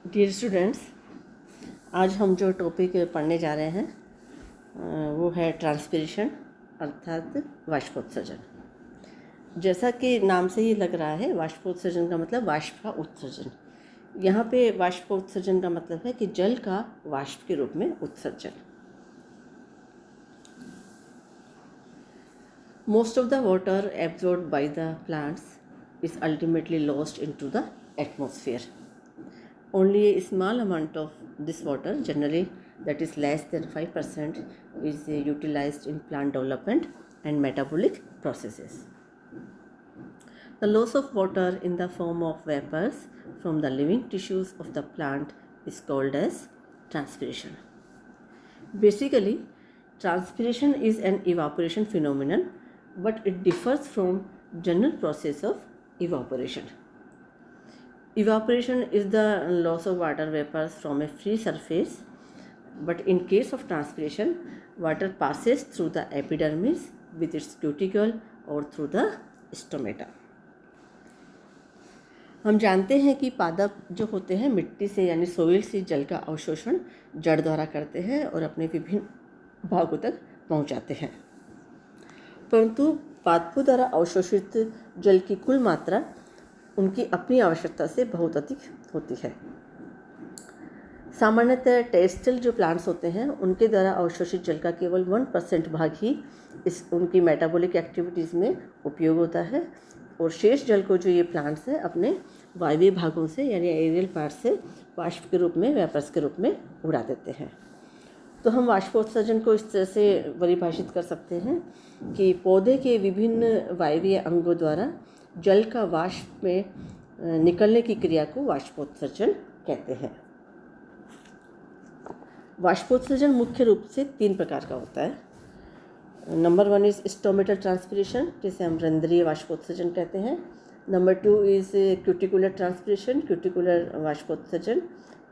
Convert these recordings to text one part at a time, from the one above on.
Dear students, आज हम जो टॉपिक पढ़ने जा रहे हैं वो है ट्रांसपिरेशन अर्थात वाष्पोत्सर्जन। जैसा कि नाम से ही लग रहा है, वाष्पोत्सर्जन का मतलब वाष्प का उत्सर्जन। यहाँ पे वाष्पोत्सर्जन का मतलब है कि जल का वाष्प के रूप में उत्सर्जन। Most of the water absorbed by the plants is ultimately lost into the atmosphere. Only a small amount of this water, generally that is less than 5%, is utilized in plant development and metabolic processes. The loss of water in the form of vapors from the living tissues of the plant is called as transpiration. Basically, transpiration is an evaporation phenomenon, but it differs from general process of evaporation. Evaporation is the loss of water vapors from a free surface, but in case of transpiration, water passes through the epidermis with its cuticle or through the stomata. हम जानते हैं कि पादप जो होते हैं मिट्टी से यानी सोइल से जल का अवशोषण जड़ द्वारा करते हैं और अपने विभिन्न भागों तक पहुंचाते हैं, परंतु पादपों द्वारा अवशोषित जल की कुल मात्रा उनकी अपनी आवश्यकता से बहुत अधिक होती है। सामान्यतः टेरेस्ट्रियल जो प्लांट्स होते हैं उनके द्वारा अवशोषित जल का केवल 1% भाग ही उनकी मेटाबॉलिक एक्टिविटीज़ में उपयोग होता है, और शेष जल को जो ये प्लांट्स हैं अपने वायवीय भागों से यानी एरियल पार्ट से वाष्प के रूप में, वेपर्स के रूप में उड़ा देते हैं। तो हम वाष्पोत्सर्जन को इस तरह से परिभाषित कर सकते हैं कि पौधे के विभिन्न वायवीय अंगों द्वारा जल का वाष्प में निकलने की क्रिया को वाष्पोत्सर्जन कहते हैं। वाष्पोत्सर्जन मुख्य रूप से 3 प्रकार का होता है। नंबर 1 इज़ स्टोमेटल ट्रांसपिरेशन, जिसे हम रंध्रीय वाष्पोत्सर्जन कहते हैं। Number 2 is cuticular transpiration, cuticular वाष्पोत्सर्जन।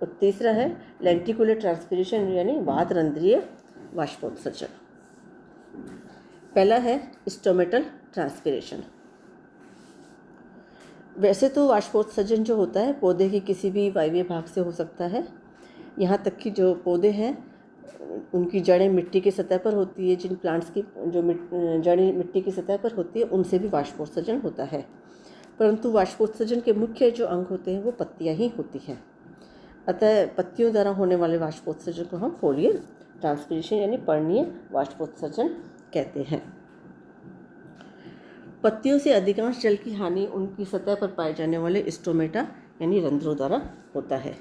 और तीसरा है लेंटिकुलर ट्रांसपिरेशन यानी वातरंध्रीय वाष्पोत्सर्जन। पहला है स्टोमेटल ट्रांसपिरेशन। वैसे तो वाष्पोत्सर्जन जो होता है पौधे के किसी भी वायवीय भाग से हो सकता है, यहाँ तक कि जो पौधे हैं उनकी जड़ें मिट्टी की सतह पर होती है, जिन प्लांट्स की जो जड़ें मिट्टी की सतह पर होती है उनसे भी वाष्पोत्सर्जन होता है, परंतु वाष्पोत्सर्जन के मुख्य जो अंग होते हैं वो पत्तियाँ ही होती हैं। अतः पत्तियों द्वारा होने वाले वाष्पोत्सर्जन को हम फोलियर ट्रांसपिरेशन यानी पर्णीय वाष्पोत्सर्जन कहते हैं। पत्तियों से अधिकांश जल की हानि उनकी सतह पर पाए जाने वाले स्टोमेटा यानी रंध्रों द्वारा होता है।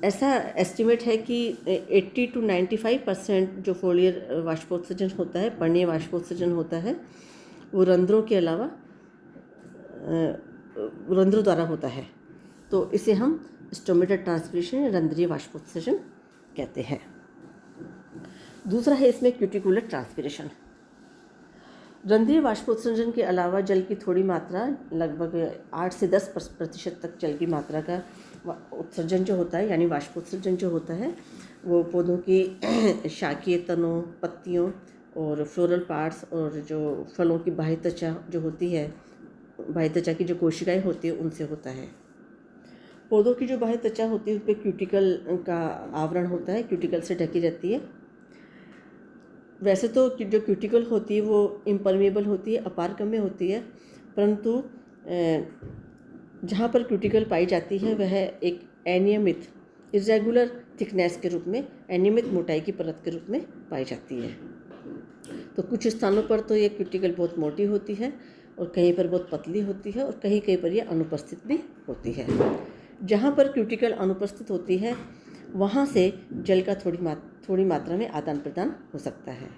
ऐसा एस्टिमेट है कि 80 to 95% जो फोलियर वाष्पोत्सर्जन होता है, पर्णीय वाष्पोत्सर्जन होता है, वो रंध्रों के अलावा रंध्रों द्वारा होता है। तो इसे हम स्टोमेटल ट्रांसपिरेशन या रंध्रीय वाष्पोत्सर्जन कहते हैं। दूसरा है इसमें क्यूटिकुलर ट्रांसपिरेशन। रंध्रीय वाष्पोत्सर्जन के अलावा जल की थोड़ी मात्रा, लगभग 8 से 10% तक जल की मात्रा का उत्सर्जन जो होता है यानी वाष्पोत्सर्जन जो होता है वो पौधों की शाखीय तनों, पत्तियों और फ्लोरल पार्ट्स और जो फलों की बाह्य त्वचा जो होती है, बाह्य त्वचा की जो कोशिकाएं होती है उनसे होता है। पौधों की जो बाह्य त्वचा होती है उस पर क्यूटिकल का आवरण होता है, क्यूटिकल से ढकी रहती है। वैसे तो जो क्यूटिकल होती है वो इम्परमेबल होती है, अपारगम्य होती है, परंतु जहाँ पर क्यूटिकल पाई जाती है वह एक अनियमित इरेगुलर थिकनेस के रूप में, अनियमित मोटाई की परत के रूप में पाई जाती है। तो कुछ स्थानों पर तो ये क्यूटिकल बहुत मोटी होती है और कहीं पर बहुत पतली होती है और कहीं पर ये अनुपस्थित भी होती है। जहाँ पर क्यूटिकल अनुपस्थित होती है वहाँ से जल का थोड़ी मात्रा में आदान प्रदान हो सकता है।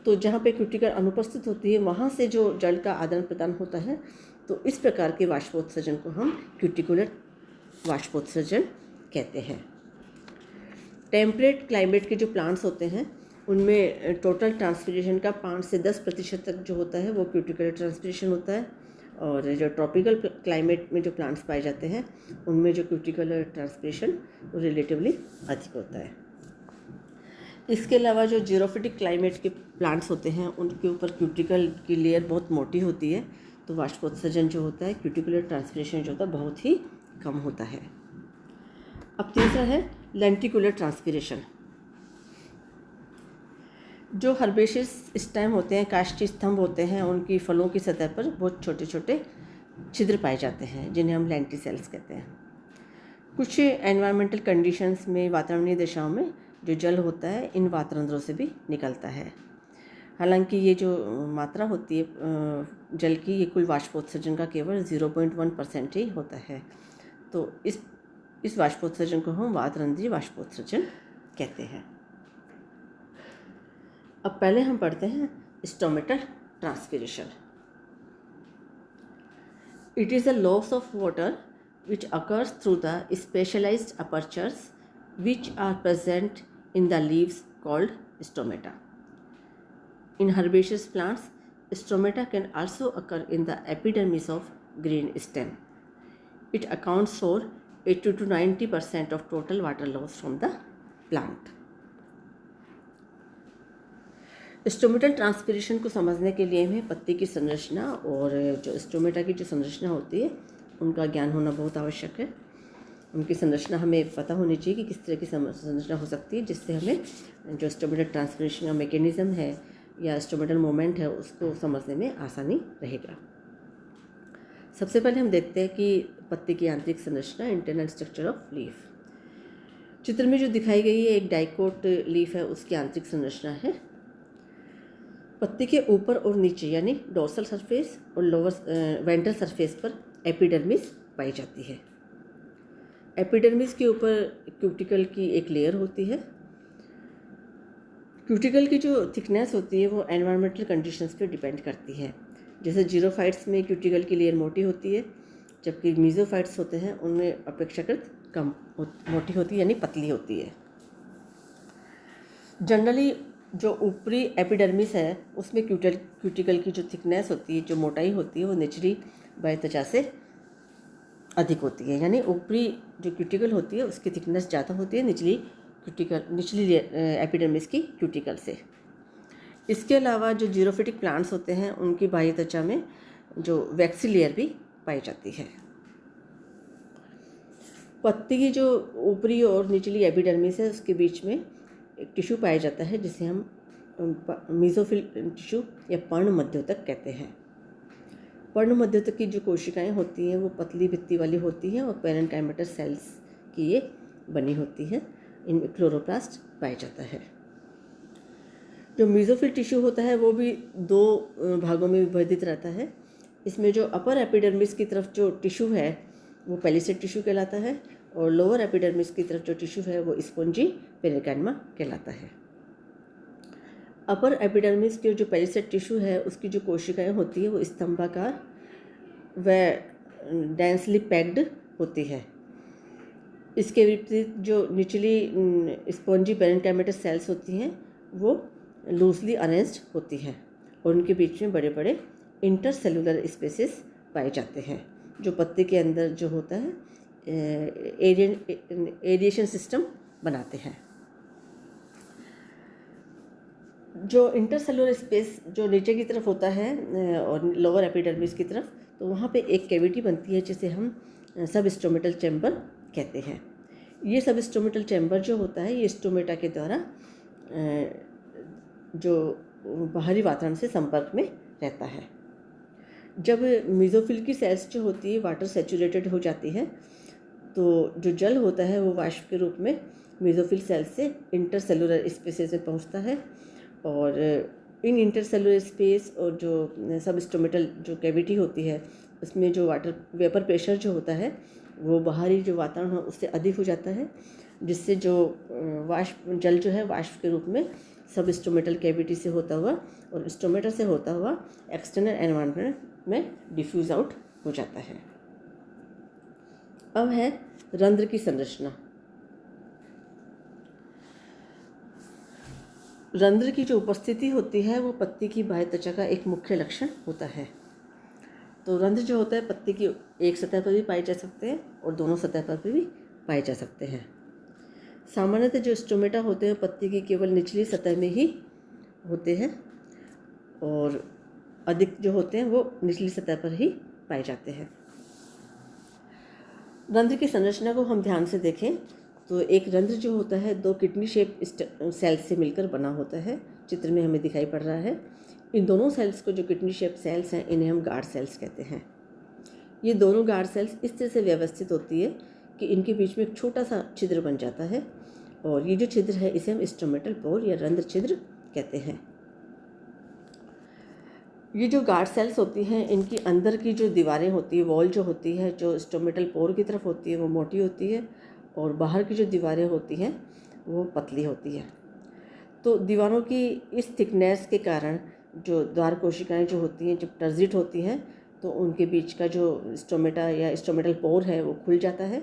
तो जहाँ पे क्यूटिकल अनुपस्थित होती है वहाँ से जो जल का आदान प्रदान होता है, तो इस प्रकार के वाष्पोत्सर्जन को हम क्यूटिकुलर वाष्पोत्सर्जन कहते हैं। टेम्परेट क्लाइमेट के जो प्लांट्स होते हैं उनमें टोटल ट्रांसपिरेशन का 5 से 10% तक जो होता है वो क्यूटिकुलर ट्रांसपिरेशन होता है, और जो ट्रॉपिकल क्लाइमेट में जो प्लांट्स पाए जाते हैं उनमें जो क्यूटिकुलर ट्रांसपिरेशन रिलेटिवली अधिक होता है। इसके अलावा जो जीरोफिटिक क्लाइमेट के प्लांट्स होते हैं उनके ऊपर क्यूटिकल की लेयर बहुत मोटी होती है, तो वाष्पोत्सर्जन जो होता है, क्यूटिकुलर ट्रांसपिरेशन जो होता है बहुत ही कम होता है। अब तीसरा है लेंटिकुलर ट्रांसपीरेशन। जो हर्बेशियस स्टेम होते हैं, काष्ठी स्तंभ होते हैं, उनकी फलों की सतह पर बहुत छोटे छोटे छिद्र पाए जाते हैं जिन्हें हम लेंटिसेल्स कहते हैं। कुछ एनवायरमेंटल कंडीशंस में, वातावरणीय दिशाओं में जो जल होता है इन वातरंध्रों से भी निकलता है। हालांकि ये जो मात्रा होती है जल की, ये कुल वाष्पोत्सर्जन का केवल 0.1% ही होता है। तो इस वाष्पोत्सर्जन को हम वातरंध्रीय वाष्पोत्सर्जन कहते हैं। अब पहले हम पढ़ते हैं stomatal transpiration. It is a loss of water which occurs through the specialized apertures which are present in the leaves called stomata. In herbaceous plants, stomata can also occur in the epidermis of green stem. It accounts for 80 to 90% of total water loss from the plant. Stomatal transpiration को समझने के लिए हमें पत्ती की संरचना और जो स्टोमेटा की जो संरचना होती है उनका ज्ञान होना बहुत आवश्यक है। उनकी संरचना हमें पता होनी चाहिए कि किस तरह की संरचना हो सकती है, जिससे हमें जो स्टोमेटल ट्रांसपीरेशन का मैकेनिज्म है या स्टोमेटल मोमेंट है उसको समझने में आसानी रहेगा। सबसे पहले हम देखते हैं कि पत्ती की आंतरिक संरचना, इंटरनल स्ट्रक्चर ऑफ लीफ। चित्र में जो दिखाई गई है एक डाइकोट लीफ है, उसकी आंतरिक संरचना है। पत्ती के ऊपर और नीचे यानी डोर्सल सरफेस और लोअर वेंट्रल सरफेस पर एपिडर्मिस पाई जाती है। एपिडर्मिस के ऊपर क्यूटिकल की एक लेयर होती है। क्यूटिकल की जो थिकनेस होती है वो एनवायरमेंटल कंडीशंस पे डिपेंड करती है। जैसे जीरोफाइट्स में क्यूटिकल की लेयर मोटी होती है, जबकि मीजोफाइट्स होते हैं उनमें अपेक्षाकृत कम मोटी होती है यानी पतली होती है। जनरली जो ऊपरी एपिडर्मिस है उसमें क्यूटिकल की जो थिकनेस होती है, जो मोटाई होती है, वो निचली त्वचा से अधिक होती है। यानी ऊपरी जो क्यूटिकल होती है उसकी थिकनेस ज़्यादा होती है निचली एपिडर्मिस की क्यूटिकल से। इसके अलावा जो जीरोफिटिक प्लांट्स होते हैं उनकी बाह्य त्वचा में जो वैक्सी लेयर भी पाई जाती है। पत्ती की जो ऊपरी और निचली एपिडर्मिस है उसके बीच में एक टिश्यू पाया जाता है जिसे हम मीजोफिल टिश्यू या पर्ण मध्योतक कहते हैं। पर्ण मध्योतक की जो कोशिकाएं होती हैं वो पतली भित्ति वाली होती हैं और पेरेन्काइमेटर सेल्स की ये बनी होती है। इनमें क्लोरोप्लास्ट पाया जाता है। जो मीजोफिल टिश्यू होता है वो भी दो भागों में विभाजित रहता है। इसमें जो अपर एपिडर्मिस की तरफ जो टिश्यू है वो पेलिसेड टिश्यू कहलाता है और लोअर एपिडर्मिस की तरफ जो टिश्यू है वो स्पॉन्जी पेरेन्काइमा कहलाता है। अपर एपिडर्मिस के जो पेलिसेड टिश्यू है उसकी जो कोशिकाएं होती है वो स्तंभाकार व डेंसली पैक्ड होती है। इसके विपरीत जो निचली स्पॉन्जी पेरेन्काइमेटर सेल्स होती हैं वो लूजली अरेंज्ड होती हैं और उनके बीच में बड़े बड़े इंटरसेलुलर स्पेसेस पाए जाते हैं जो पत्ती के अंदर जो होता है एरिएशन सिस्टम बनाते हैं। जो इंटरसेलुलर स्पेस जो नीचे की तरफ होता है और लोअर एपिडर्मिस की तरफ, तो वहाँ पे एक कैविटी बनती है जिसे हम सब स्टोमेटल चैम्बर कहते हैं। ये सब स्टोमेटल चैम्बर जो होता है ये स्टोमेटा के द्वारा जो बाहरी वातावरण से संपर्क में रहता है। जब मीजोफिल की सेल्स जो होती है वाटर सेचुरेटेड हो जाती है तो जो जल होता है वो वाष्प के रूप में मीजोफिल सेल्स से इंटरसेलुलर स्पेसेस में पहुंचता है और इन इंटरसेलुलर स्पेस और जो सब स्टोमेटल जो कैविटी होती है उसमें जो वाटर वेपर प्रेशर जो होता है वो बाहरी जो वातावरण है उससे अधिक हो जाता है, जिससे जो वाष्प जल जो है वाष्प के रूप में सब स्टोमेटल कैविटी से होता हुआ और स्टोमेटा से होता हुआ एक्सटर्नल एनवायरनमेंट में डिफ्यूज आउट हो जाता है। अब है रंध्र की संरचना। रंध्र की जो उपस्थिति होती है वो पत्ती की बाह्य त्वचा का एक मुख्य लक्षण होता है। तो रंध्र जो होता है पत्ती की एक सतह पर भी पाए जा सकते हैं और दोनों सतह पर भी पाए जा सकते हैं। सामान्यतः जो स्टोमेटा होते हैं पत्ती की केवल निचली सतह में ही होते हैं और अधिक जो होते हैं वो निचली सतह पर ही पाए जाते हैं। रंध्र की संरचना को हम ध्यान से देखें तो एक रंध्र जो होता है 2 किडनी शेप सेल्स से मिलकर बना होता है, चित्र में हमें दिखाई पड़ रहा है। इन दोनों सेल्स को, जो किडनी शेप सेल्स हैं, इन्हें हम गार्ड सेल्स कहते हैं। ये दोनों गार्ड सेल्स इस तरह से व्यवस्थित होती है कि इनके बीच में एक छोटा सा छिद्र बन जाता है, और ये जो छिद्र है इसे हम स्टोमेटल पोर या रंध्र छिद्र कहते हैं। ये जो गार्ड सेल्स होती हैं, इनकी अंदर की जो दीवारें होती है, वॉल जो होती है, जो स्टोमेटल पोर की तरफ होती है वो मोटी होती है, और बाहर की जो दीवारें होती हैं वो पतली होती है। तो दीवारों की इस थिकनेस के कारण जो द्वार कोशिकाएं जो होती हैं, जब टर्जिट होती हैं तो उनके बीच का जो स्टोमेटा या स्टोमेटल पोर है वो खुल जाता है,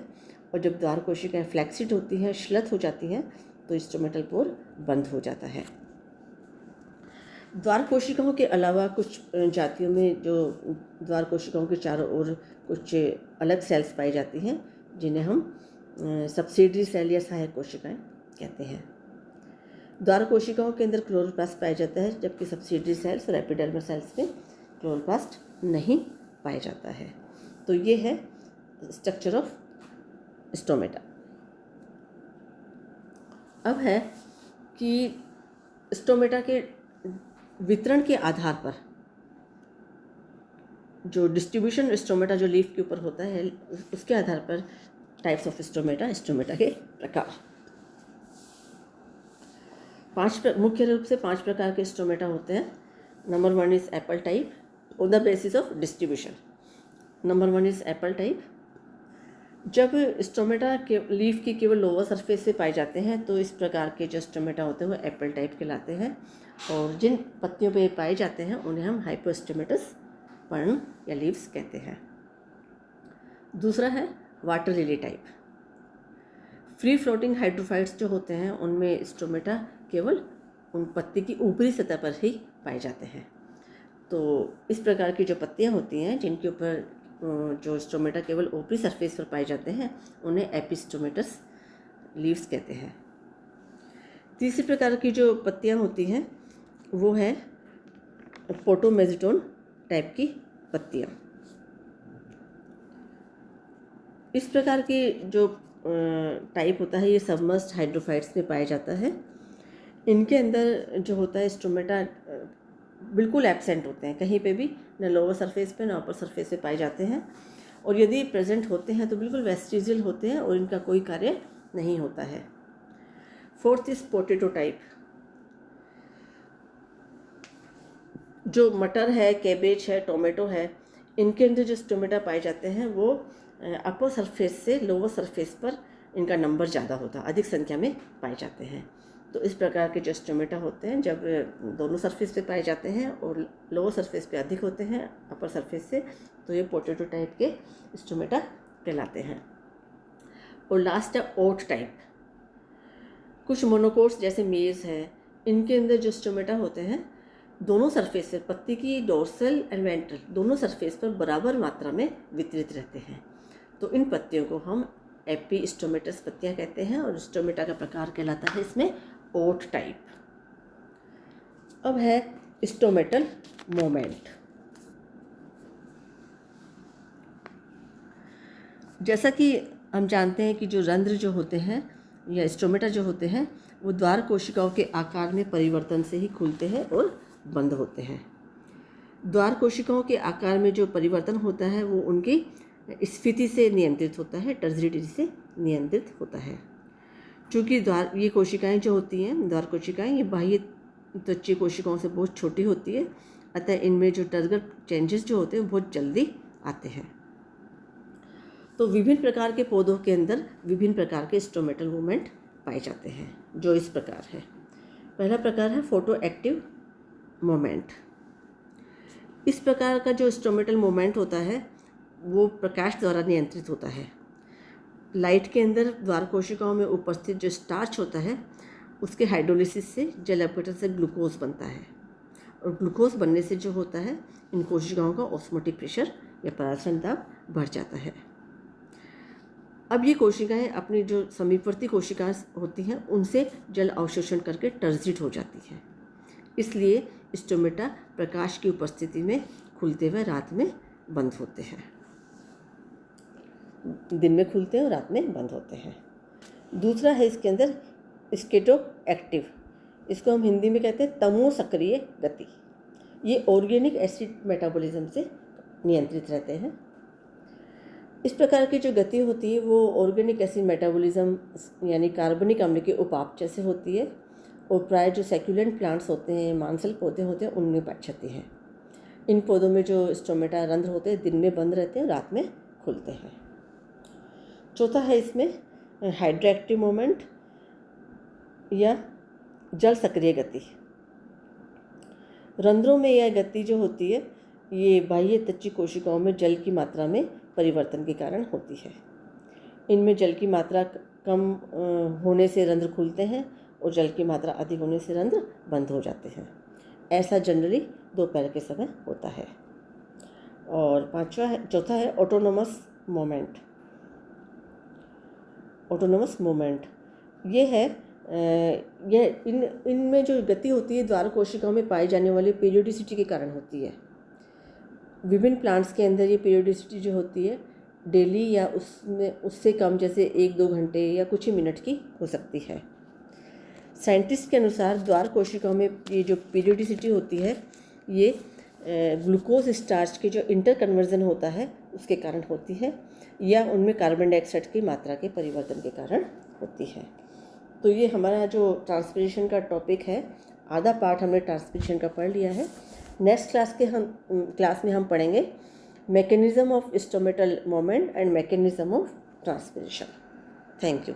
और जब द्वार कोशिकाएं फ्लैक्सिड होती हैं, श्लथ हो जाती हैं, तो स्टोमेटल पोर बंद हो जाता है। द्वार कोशिकाओं के अलावा कुछ जातियों में जो द्वार कोशिकाओं के चारों ओर कुछ अलग सेल्स पाई जाती हैं, जिन्हें हम सब्सिडरी सेल या सहायक कोशिकाएं कहते हैं। द्वार कोशिकाओं के अंदर क्लोरोप्लास्ट पाया जाता है, जबकि सब्सिडरी सेल्स और एपिडर्मल सेल्स में क्लोरोप्लास्ट नहीं पाया जाता है। तो ये है स्ट्रक्चर ऑफ स्टोमेटा। अब है कि स्टोमेटा के वितरण के आधार पर जो डिस्ट्रीब्यूशन स्टोमेटा जो लीफ के ऊपर होता है, उसके आधार पर टाइप्स ऑफ स्टोमेटा, स्टोमेटा के प्रकार। मुख्य रूप से 5 प्रकार के स्टोमेटा होते हैं। Number 1 is Apple type on the basis of distribution. Number 1 is Apple type. जब स्टोमेटा के लीफ की केवल लोअर सरफेस से पाए जाते हैं तो इस प्रकार के जो स्टोमेटा होते हैं वो एप्पल टाइप कहलाते हैं, और जिन पत्तियों पे पाए जाते हैं उन्हें हम हाइपोस्टोमेटस पर्ण या लीव्स कहते हैं। दूसरा है water lily type. Free floating hydrophytes जो होते हैं उनमें स्टोमेटा केवल उन पत्ती की ऊपरी सतह पर ही पाए जाते हैं। तो इस प्रकार की जो पत्तियां होती हैं जिनके ऊपर जो स्टोमेटा केवल ऊपरी सरफेस पर पाए जाते हैं उन्हें एपिस्टोमेटस लीव्स कहते हैं। तीसरी प्रकार की जो पत्तियां होती हैं वो है पोटोमेजिटोन टाइप की पत्तियां। इस प्रकार की जो टाइप होता है ये सबमर्ज्ड हाइड्रोफाइट्स में पाया जाता है। इनके अंदर जो होता है स्टोमेटा बिल्कुल एब्सेंट होते हैं, कहीं पे भी न लोअर सरफेस पे न अपर सरफेस पे पाए जाते हैं, और यदि प्रेजेंट होते हैं तो बिल्कुल वेस्टिजियल होते हैं और इनका कोई कार्य नहीं होता है। Fourth is potato type. जो मटर है, कैबेज है, टोमेटो है, इनके अंदर जो स्टोमेटा पाए जाते हैं वो अपर सरफेस से लोअर सरफेस पर इनका नंबर ज़्यादा होता है, अधिक संख्या में पाए जाते हैं। तो इस प्रकार के जो स्टोमेटा होते हैं जब दोनों सरफेस पे पाए जाते हैं और लोअर सरफेस पे अधिक होते हैं अपर सरफेस से, तो ये पोटैटो टाइप के स्टोमेटा कहलाते हैं। और लास्ट है ओट टाइप। कुछ मोनोकोट्स जैसे मेज़ है, इनके अंदर जो स्टोमेटा होते हैं दोनों सरफेस पर, पत्ती की डोर्सल एंड वेंट्रल दोनों सरफेस पर बराबर मात्रा में वितरित रहते हैं। तो इन पत्तियों को हम एपिस्टोमेटस पत्तियां कहते हैं, और स्टोमेटा का प्रकार कहलाता है इसमें ओट टाइप। अब है स्टोमेटल मोमेंट। जैसा कि हम जानते हैं कि जो रंध्र जो होते हैं या स्टोमेटा जो होते हैं वो द्वार कोशिकाओं के आकार में परिवर्तन से ही खुलते हैं और बंद होते हैं। द्वार कोशिकाओं के आकार में जो परिवर्तन होता है वो उनकी स्फीति से नियंत्रित होता है, टर्जिडिटी से नियंत्रित होता है। चूँकि ये कोशिकाएं जो होती हैं, द्वार कोशिकाएं, ये बाह्य त्वचीय कोशिकाओं से बहुत छोटी होती है, अतः इनमें जो टर्गर चेंजेस जो होते हैं बहुत जल्दी आते हैं। तो विभिन्न प्रकार के पौधों के अंदर विभिन्न प्रकार के स्टोमेटल मूवमेंट पाए जाते हैं, जो इस प्रकार है। पहला प्रकार है फोटो एक्टिव मोमेंट। इस प्रकार का जो स्टोमेटल मोमेंट होता है वो प्रकाश द्वारा नियंत्रित होता है। लाइट के अंदर द्वार कोशिकाओं में उपस्थित जो स्टार्च होता है उसके हाइड्रोलिसिस से जल अपघटन से ग्लूकोज बनता है, और ग्लूकोज बनने से जो होता है इन कोशिकाओं का ऑस्मोटिक प्रेशर या परासरण दाब बढ़ जाता है। अब ये कोशिकाएं अपनी जो समीपवर्ती कोशिकाएं होती हैं उनसे जल अवशोषण करके टर्जिट हो जाती हैं, इसलिए स्टोमेटा प्रकाश की उपस्थिति में खुलते हुए रात में बंद होते हैं। दिन में खुलते हैं और रात में बंद होते हैं। दूसरा है इसके अंदर स्केटो एक्टिव, इसको हम हिंदी में कहते हैं तमो सक्रिय गति। ये ऑर्गेनिक एसिड मेटाबॉलिज्म से नियंत्रित रहते हैं। इस प्रकार की जो गति होती है वो ऑर्गेनिक एसिड मेटाबॉलिज्म यानी कार्बनिक अम्ल के उपापचय से होती है और प्राय जो सैक्युलेंट प्लांट्स होते हैं, मांसल पौधे होते हैं, उनमें पाई जाती है। इन पौधों में जो स्टोमेटा रंध्र होते हैं दिन में बंद रहते हैं, रात में खुलते हैं। चौथा है इसमें हाइड्रोएक्टिव मोमेंट या जल सक्रिय गति। रंध्रों में यह गति जो होती है ये बाह्य तच्ची कोशिकाओं में जल की मात्रा में परिवर्तन के कारण होती है। इनमें जल की मात्रा कम होने से रंध्र खुलते हैं और जल की मात्रा अधिक होने से रंध्र बंद हो जाते हैं। ऐसा जनरली दोपहर के समय होता है। और चौथा है ऑटोनोमस मोमेंट। ऑटोनोमस मोमेंट ये है यह इनमें जो गति होती है द्वार कोशिकाओं में पाई जाने वाली पीरियोडिसिटी के कारण होती है। विभिन्न प्लांट्स के अंदर ये पीरियोडिसिटी जो होती है डेली या उससे कम, जैसे 1-2 घंटे या कुछ ही मिनट की हो सकती है। साइंटिस्ट के अनुसार द्वार कोशिकाओं में ये जो पीरियोडिसिटी होती है ये ग्लूकोज स्टार्च के जो इंटर कन्वर्जन होता है उसके कारण होती है या उनमें कार्बन डाइऑक्साइड की मात्रा के परिवर्तन के कारण होती है। तो ये हमारा जो ट्रांसपिरेशन का टॉपिक है, आधा पार्ट हमने ट्रांसपिरेशन का पढ़ लिया है। नेक्स्ट क्लास में हम पढ़ेंगे mechanism of stomatal moment and mechanism of transpiration. Thank you.